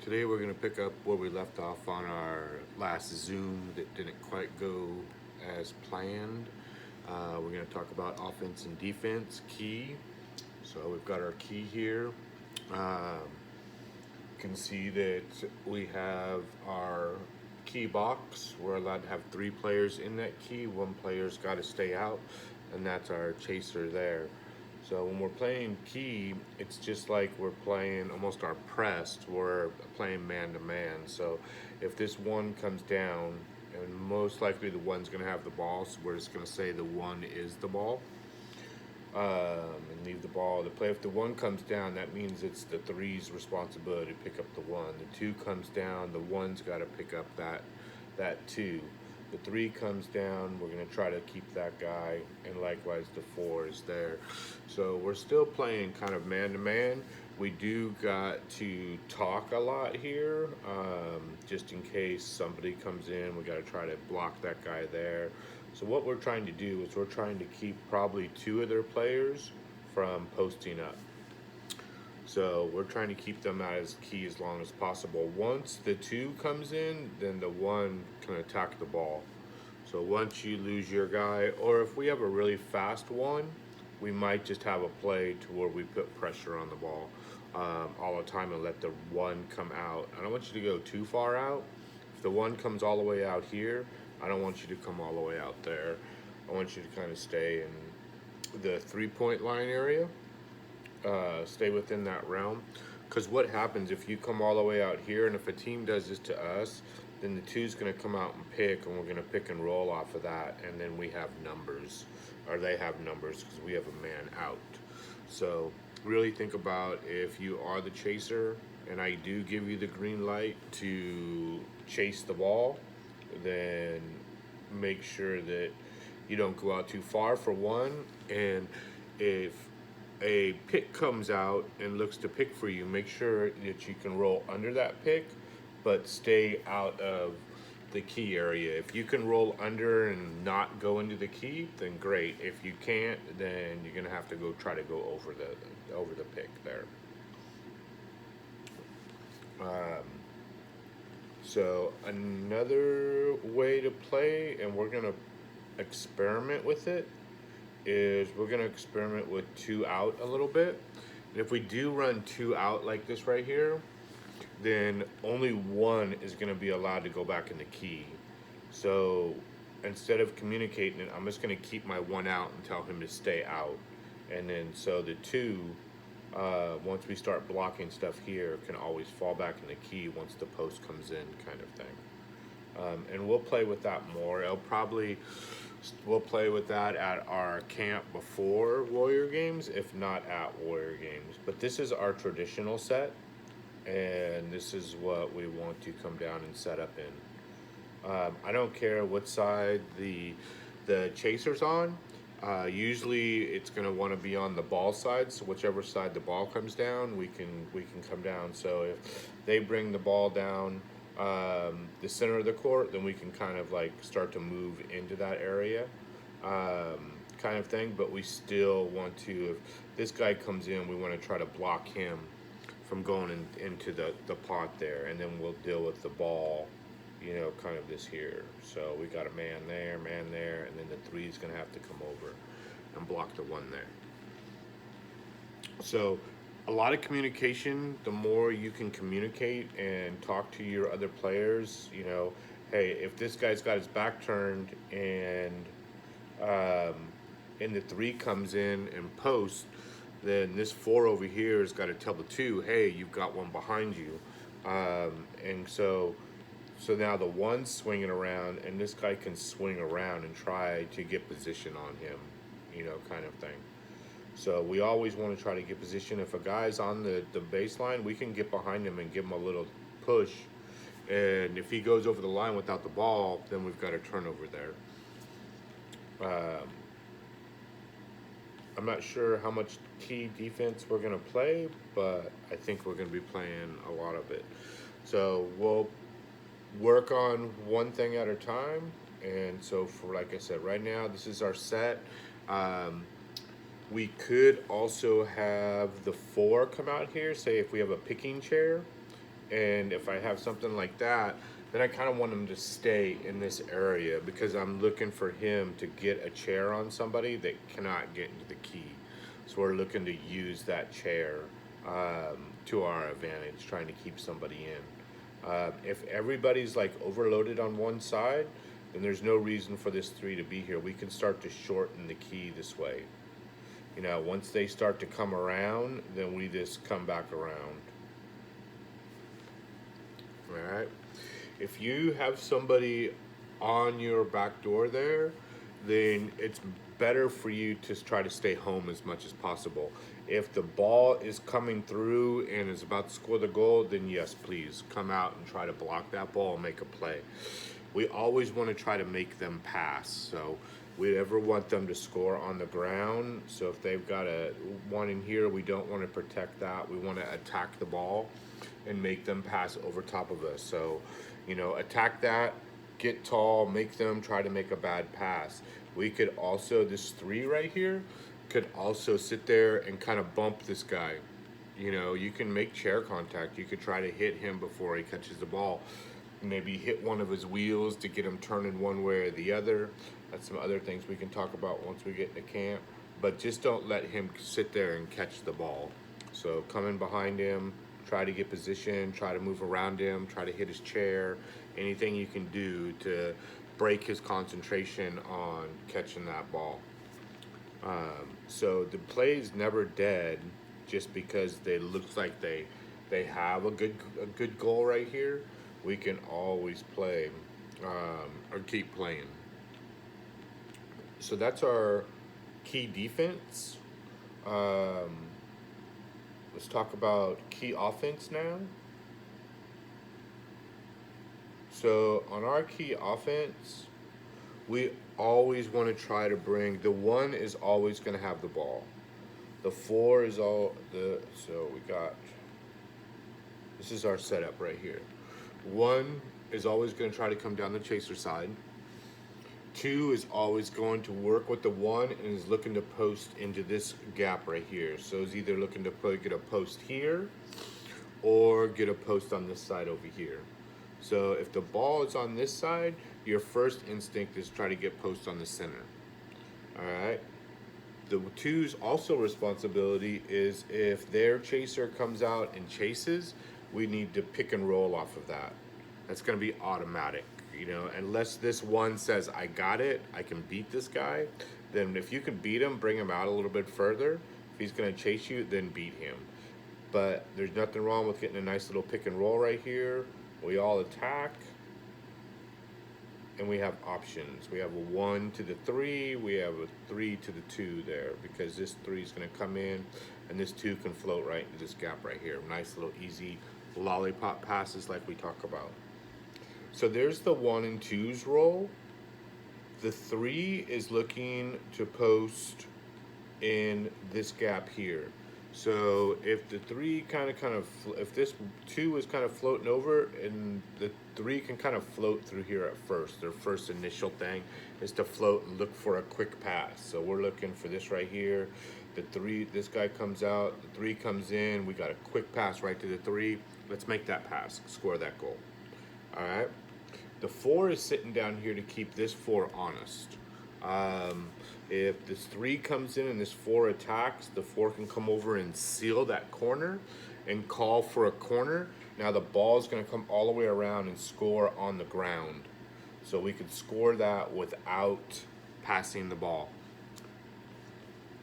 Today we're going to pick up where we left off on our last Zoom that didn't quite go as planned. We're going to talk about offense and defense key. So we've got our key here. You can see that we have our key box. We're allowed to have 3 players in that key. One player's got to stay out, and that's our chaser there. So when we're playing key, it's just like we're playing almost our pressed. We're playing man to man. So if this one comes down, and most likely the one's going to have the ball, so we're just going to say the one is the ball, and leave the ball to play. If the one comes down, that means it's the three's responsibility to pick up the one. The two comes down, the one's got to pick up that two. The three comes down, we're gonna try to keep that guy, and likewise the four is there. So we're still playing kind of man to man. We do got to talk a lot here, just in case somebody comes in. We got to try to block that guy there. So what we're trying to do is we're trying to keep probably 2 of their players from posting up. So we're trying to keep them as key as long as possible. Once the two comes in, then the one can attack the ball. So once you lose your guy, or if we have a really fast one, we might just have a play to where we put pressure on the ball all the time and let the one come out. I don't want you to go too far out. If the one comes all the way out here, I don't want you to come all the way out there. I want you to kind of stay in the 3 point line area, stay within that realm. Because what happens if you come all the way out here, and if a team does this to us, then the two's going to come out and pick, and we're going to pick and roll off of that, and then we have numbers, or they have numbers because we have a man out. So really think about if you are the chaser, and I do give you the green light to chase the ball, then make sure that you don't go out too far for one, and if a pick comes out and looks to pick for you, make sure that you can roll under that pick, but stay out of the key area. If you can roll under and not go into the key, then great. If you can't, then you're gonna have to go try to go over the pick there. Um, so another way to play, and we're gonna experiment with it, is we're going to experiment with 2 out a little bit. And if we do run 2 out like this right here, then only one is going to be allowed to go back in the key. So instead of communicating it, I'm just going to keep my one out and tell him to stay out. And then so the two, once we start blocking stuff here, can always fall back in the key once the post comes in, kind of thing. And we'll play with that more. We'll play with that at our camp before Warrior Games, if not at Warrior Games. But this is our traditional set, and this is what we want to come down and set up in. I don't care what side the chaser's on. Usually, it's going to want to be on the ball side. So whichever side the ball comes down, we can come down. So if they bring the ball down the center of the court, then we can kind of like start to move into that area, kind of thing. But we still want to, if this guy comes in, we want to try to block him from going into the pot there, and then we'll deal with the ball, kind of this here. So we got a man there, and then the three is going to have to come over and block the one there. So a lot of communication. The more you can communicate and talk to your other players, hey, if this guy's got his back turned um, and the three comes in and posts, then this four over here has got to tell the two, hey, you've got one behind you. And so now the one's swinging around, and this guy can swing around and try to get position on him, kind of thing. So we always want to try to get position. If a guy's on the baseline, we can get behind him and give him a little push. And if he goes over the line without the ball, then we've got a turnover there. Um, I'm not sure how much key defense we're going to play, but I think we're going to be playing a lot of it. So we'll work on one thing at a time. And so for, like I said, right now, this is our set. We could also have the four come out here, say if we have a picking chair, And if I have something like that, then I kind of want him to stay in this area because I'm looking for him to get a chair on somebody that cannot get into the key. So we're looking to use that chair to our advantage, trying to keep somebody in. If everybody's like overloaded on one side, then there's no reason for this 3 to be here. We can start to shorten the key this way. You know, once they start to come around, then we just come back around. All right. If you have somebody on your back door there, then it's better for you to try to stay home as much as possible. If the ball is coming through and is about to score the goal, then yes, please come out and try to block that ball and make a play. We always want to try to make them pass. So we ever want them to score on the ground. So if they've got a one in here, we don't want to protect that. We want to attack the ball and make them pass over top of us. So, you know, attack that, get tall, make them try to make a bad pass. We could also, this 3 right here, could also sit there and kind of bump this guy. You know, you can make chair contact. You could try to hit him before he catches the ball. Maybe hit one of his wheels to get him turning one way or the other. That's some other things we can talk about once we get into camp. But just don't let him sit there and catch the ball. So come in behind him, try to get position, try to move around him, try to hit his chair, anything you can do to break his concentration on catching that ball. So the play is never dead just because they look like they have a good goal right here. We can always play or keep playing. So that's our key defense. Let's talk about key offense now. So on our key offense, we always want to try to bring, the 1 is always going to have the ball. The 4 is so we got, this is our setup right here. 1 is always going to try to come down the chaser side. 2 is always going to work with the 1 and is looking to post into this gap right here. So it's either looking to get a post here or get a post on this side over here. So if the ball is on this side, your first instinct is try to get post on the center. All right. The 2's also responsibility is if their chaser comes out and chases, we need to pick and roll off of that. That's going to be automatic. You know, unless this 1 says, I got it, I can beat this guy, then if you can beat him, bring him out a little bit further. If he's going to chase you, then beat him. But there's nothing wrong with getting a nice little pick and roll right here. We all attack. And we have options. We have a 1 to the 3. We have a 3 to the 2 there because this 3 is going to come in and this 2 can float right into this gap right here. Nice little easy lollipop passes like we talk about. So there's the 1 and 2's roll. The 3 is looking to post in this gap here. So if the 3 if this 2 is kind of floating over and the 3 can kind of float through here at first. Their first initial thing is to float and look for a quick pass. So we're looking for this right here. The 3, this guy comes out, the 3 comes in, we got a quick pass right to the 3. Let's make that pass, score that goal. All right. The 4 is sitting down here to keep this 4 honest. If this 3 comes in and this 4 attacks, the 4 can come over and seal that corner and call for a corner. Now the ball is going to come all the way around and score on the ground. So we could score that without passing the ball.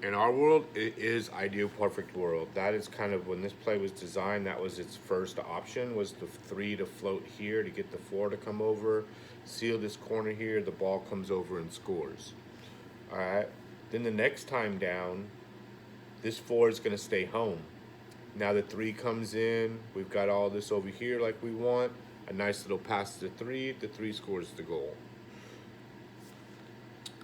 In our world, it is ideal perfect world. That is kind of when this play was designed, that was its first option, was the 3 to float here to get the 4 to come over, seal this corner here, the ball comes over and scores. All right. Then the next time down, this 4 is going to stay home. Now the 3 comes in, we've got all this over here like we want, a nice little pass to the 3 scores the goal.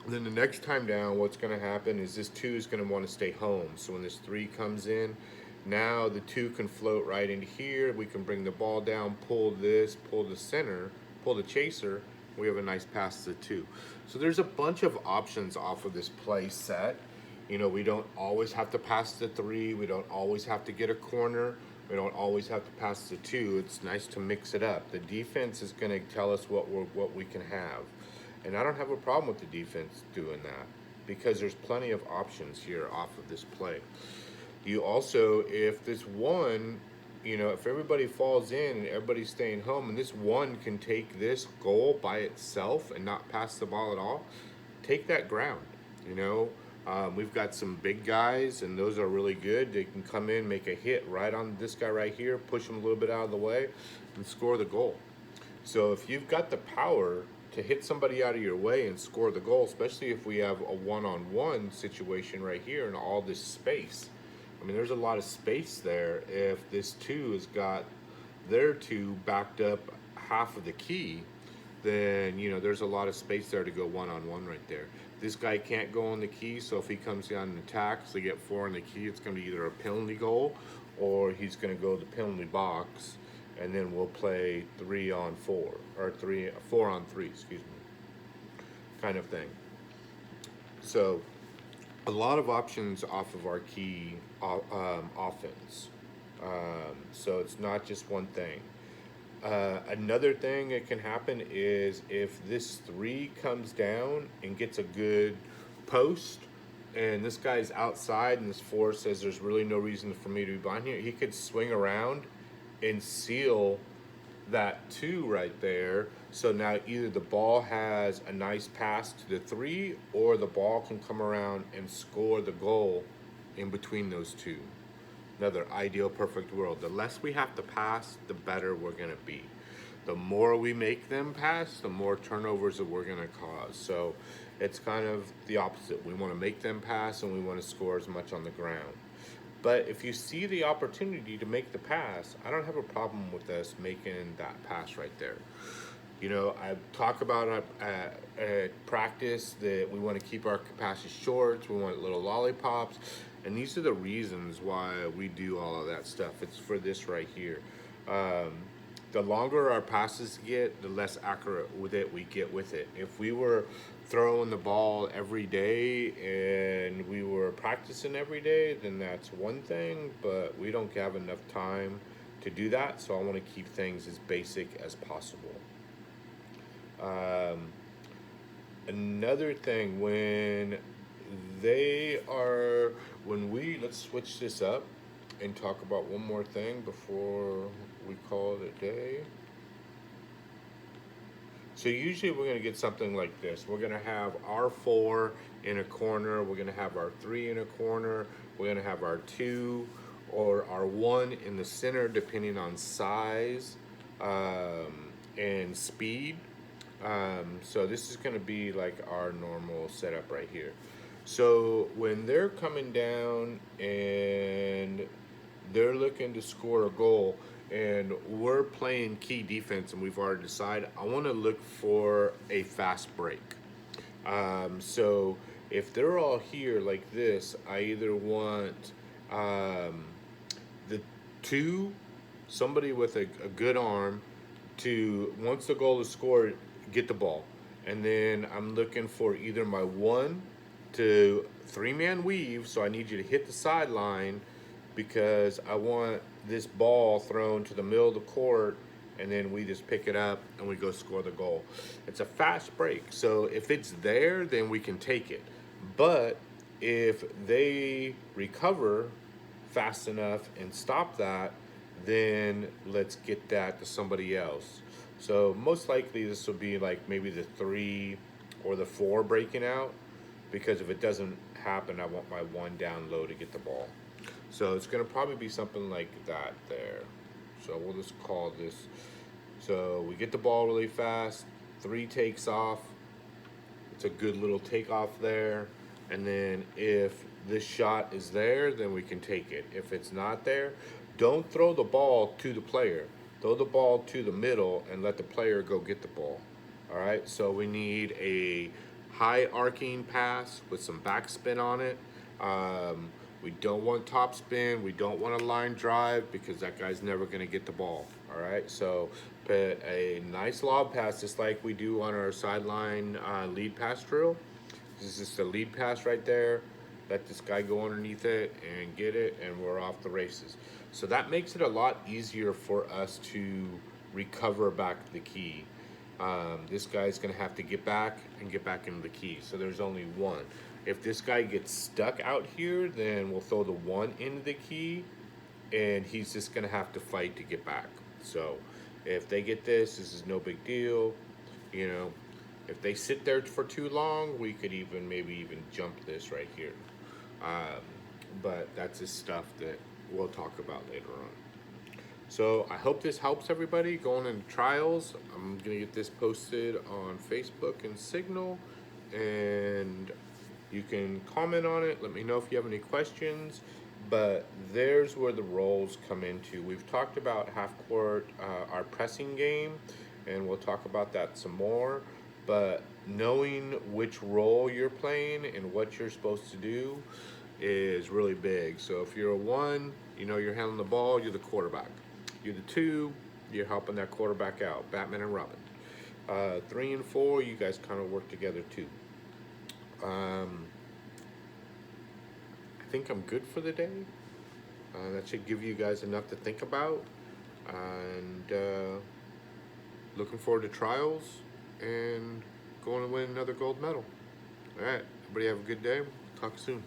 Then the next time down, what's going to happen is this 2 is going to want to stay home. So when this 3 comes in, now the 2 can float right into here. We can bring the ball down, pull this, pull the center, pull the chaser. We have a nice pass to the 2. So there's a bunch of options off of this play set. You know, we don't always have to pass the 3. We don't always have to get a corner. We don't always have to pass the two. It's nice to mix it up. The defense is going to tell us what we can have, and I don't have a problem with the defense doing that because there's plenty of options here off of this play. You also, if this one, if everybody falls in and everybody's staying home, and this one can take this goal by itself and not pass the ball at all, take that ground. You know, we've got some big guys, and those are really good. They can come in, make a hit right on this guy right here, push him a little bit out of the way, and score the goal. So if you've got the power to hit somebody out of your way and score the goal, especially if we have a one-on-one situation right here and all this space. I mean, there's a lot of space there. If this two has got their two backed up half of the key, then there's a lot of space there to go one-on-one right there. This guy can't go on the key, so if he comes down and attacks, they get 4 on the key. It's going to be either a penalty goal or he's going to go to the penalty box, and then we'll play 3-on-4 or 4-on-3, excuse me, kind of thing. So a lot of options off of our key offense. So it's not just one thing. Another thing that can happen is if this 3 comes down and gets a good post, and this guy's outside and this 4 says there's really no reason for me to be behind here, he could swing around and seal that 2 right there. So now either the ball has a nice pass to the 3, or the ball can come around and score the goal in between those 2. Another ideal perfect world. The less we have to pass, the better we're going to be. The more we make them pass, the more turnovers that we're going to cause. So it's kind of the opposite. We want to make them pass, and we want to score as much on the ground. But if you see the opportunity to make the pass, I don't have a problem with us making that pass right there. I talk about at practice that we want to keep our passes short. We want little lollipops. And these are the reasons why we do all of that stuff. It's for this right here. The longer our passes get, the less accurate with it we get with it. If we were throwing the ball every day and we were practicing every day, then that's one thing, but we don't have enough time to do that, so I want to keep things as basic as possible. Another thing, let's switch this up and talk about one more thing before we call it a day. So usually we're going to get something like this. We're going to have our 4 in a corner. We're going to have our 3 in a corner. We're going to have our 2 or our 1 in the center, depending on size and speed. So this is going to be like our normal setup right here. So when they're coming down and they're looking to score a goal, and we're playing key defense and we've already decided, I want to look for a fast break. So if they're all here like this, I either want the 2, somebody with a good arm, to, once the goal is scored, get the ball. And then I'm looking for either my 1 to 3-man weave, so I need you to hit the sideline because I want this ball thrown to the middle of the court, and then we just pick it up and we go score the goal. It's a fast break, so if it's there, then we can take it. But if they recover fast enough and stop that, then let's get that to somebody else. So most likely this will be like maybe the 3 or the 4 breaking out, because if it doesn't happen, I want my 1 down low to get the ball. So it's going to probably be something like that there. So we'll just call this. So we get the ball really fast. 3 takes off. It's a good little takeoff there. And then if this shot is there, then we can take it. If it's not there, don't throw the ball to the player. Throw the ball to the middle and let the player go get the ball. All right, so we need a high arcing pass with some backspin on it. We don't want top spin. We don't want a line drive because that guy's never going to get the ball. All right, so put a nice lob pass just like we do on our sideline lead pass drill. This is just a lead pass right there. let this guy go underneath it and get it, and we're off the races. So that makes it a lot easier for us to recover back the key. This guy's gonna have to get back and get back into the key. So there's only one. If this guy gets stuck out here, then we'll throw the one into the key, and he's just gonna have to fight to get back. So if they get this is no big deal. You know, if they sit there for too long, we could even maybe even jump this right here. Um, but that's just stuff that we'll talk about later on. So I hope this helps everybody going into trials. I'm gonna get this posted on Facebook and Signal, and you can comment on it. Let me know if you have any questions. But there's where the roles come into. We've talked about half court, our pressing game, and we'll talk about that some more. But knowing which role you're playing and what you're supposed to do is really big. So if you're a one, you know you're handling the ball, you're the quarterback. You're the two, you're helping that quarterback out, Batman and Robin. 3 and 4, you guys kind of work together too. I think I'm good for the day. That should give you guys enough to think about. And looking forward to trials and going to win another gold medal. All right, everybody have a good day. Talk soon.